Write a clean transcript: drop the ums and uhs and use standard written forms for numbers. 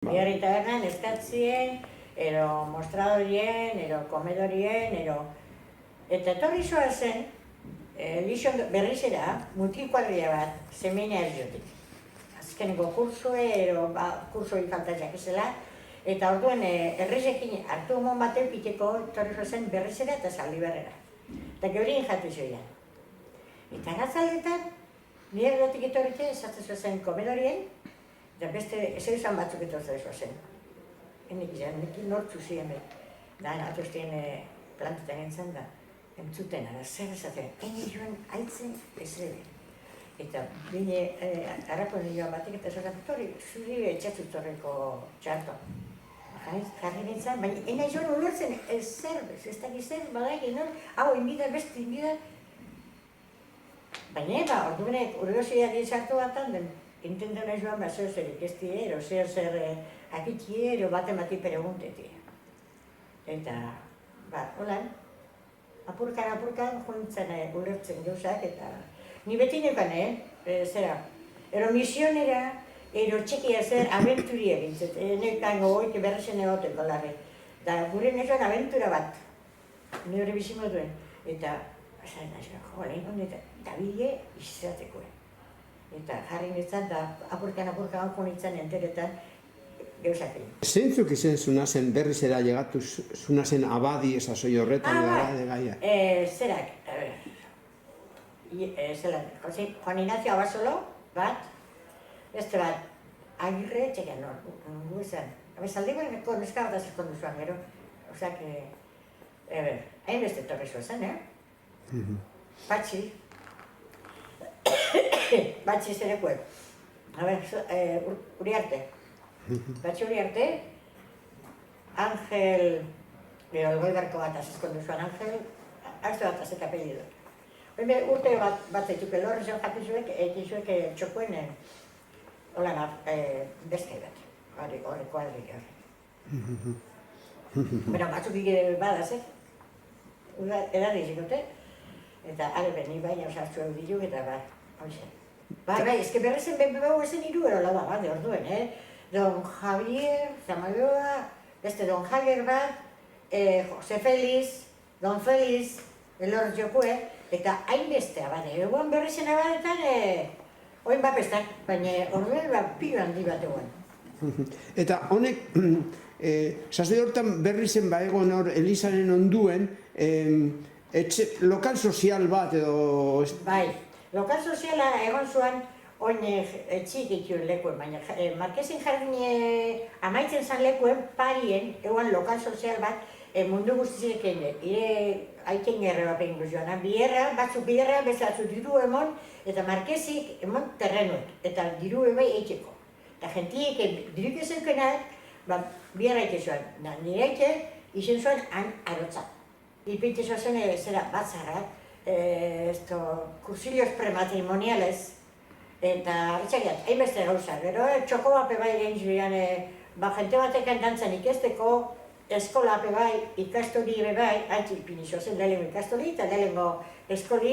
Biarri tabernan eskatzien, ero mostradorien, ero komedorien, Eta etorri zoazen, Lixon berrizera, multikuadria bat, semina eriotik. Azkeneko kursue, kursoi faltazak ezela, eta orduen errezekin hartu omon bat eukiteko etorri zoazen berrizera eta Zaldibarrera. Eta geurien jatu zoian. Eta gatzaldetan, nire erotik etorrite, esatzen zoazen komedorien, eta beste ezeuzan batzuk etortzen zoazen. Henik izan, nekin nortzu ziren, da atostien plantetan entzan da. Entzuten, ara, zer esaten, ene joan haitzen ez ere. Eta bine, harako nioan batek eta esaten, zuri etxatzutorreko txarto. Jarri nintzen, baina ene joan ulertzen ez zer, ez dakiz zer, badaik, hau inbida, beste inbida. Baina, orduanek, urgozia gizartu batan, intenten nahi joan, zer zer ikestie, zer akitie, batemati preguntetie. Eta, holan, apurkan juntzen ulertzen gauzak, eta ni beti neukan, zera, ero misionera, ero txekia zer abenturia gintzet, neukan gogoik berrezen egoteko larri. Da gure nesuan abentura bat, nire bizimo duen, eta, jo, lehen honetan, Davide izatekoen. Eta jarri nintzen, da apurkan junitzen enteretan, geuzakin. Zeintzuk izen zunazen berrizera llegatu zunazen abadi esasoi horretan gara de gaia? Zerak, Juan Ignacio Abasolo, bat, beste bat, Agirre, txekan, gu izan. Zaldibarreko neska bat azerkondu zuan, gero, osak, hain beste torri zuzen, Patxi, Patxi zerekuek, Uriarte. Batxi Uriarte, Angel, Goibarko bat azizkondu zuan, Angel, azte bat azeta apellido. Urte bat zaituke lorri zen jakizuek, ekizuek txokuen, holan, bezkai bat, horreko aldrik horre. Bera, batzuk badazek, edarri zikote, eta arbe, ni baina osartzu hau ditu, eta hoxe. Ezke berrezen behau ezen iru erola da, bade orduen, Don Javier, Zamayoa, beste Don Javier bat, Jose Feliz, Don Feliz, elor jokue, eta hainbestea, bade, eguan berrezen abaretan, oin bapestak, baina orduen pilo handi bat eguan. Eta honek, sasoi horretan berrizen baegon hor Elizaren onduen, lokal sozial bat edo... Bai, lokal soziala egon zuan, oin etxik itxuen lekuen, baina Marquesin jardine amaitzen zan lekuen parien, eguan lokal sozial bat, mundu guztizik ire aiken gerre bat egin guzioan. Batzuk bierra, bezatzu diru emon, eta Marquesik emon terrenuek, eta diru ebai eitxeko. Eta jentiek diruk ezenkenak, bierra eite zuen. Nire eite, izen zuen han arotza. Ipinte zozen zera batzarrak, kursillos prematrimoniales, eta etxagiat, hainbeste gauza. Gero txoko bape bai egin zuen, jente batek dantzan ikesteko, eskola ape bai, ikastori ebe bai, haitzi ipini zozen lehenengo ikastori eta lehenengo eskoli,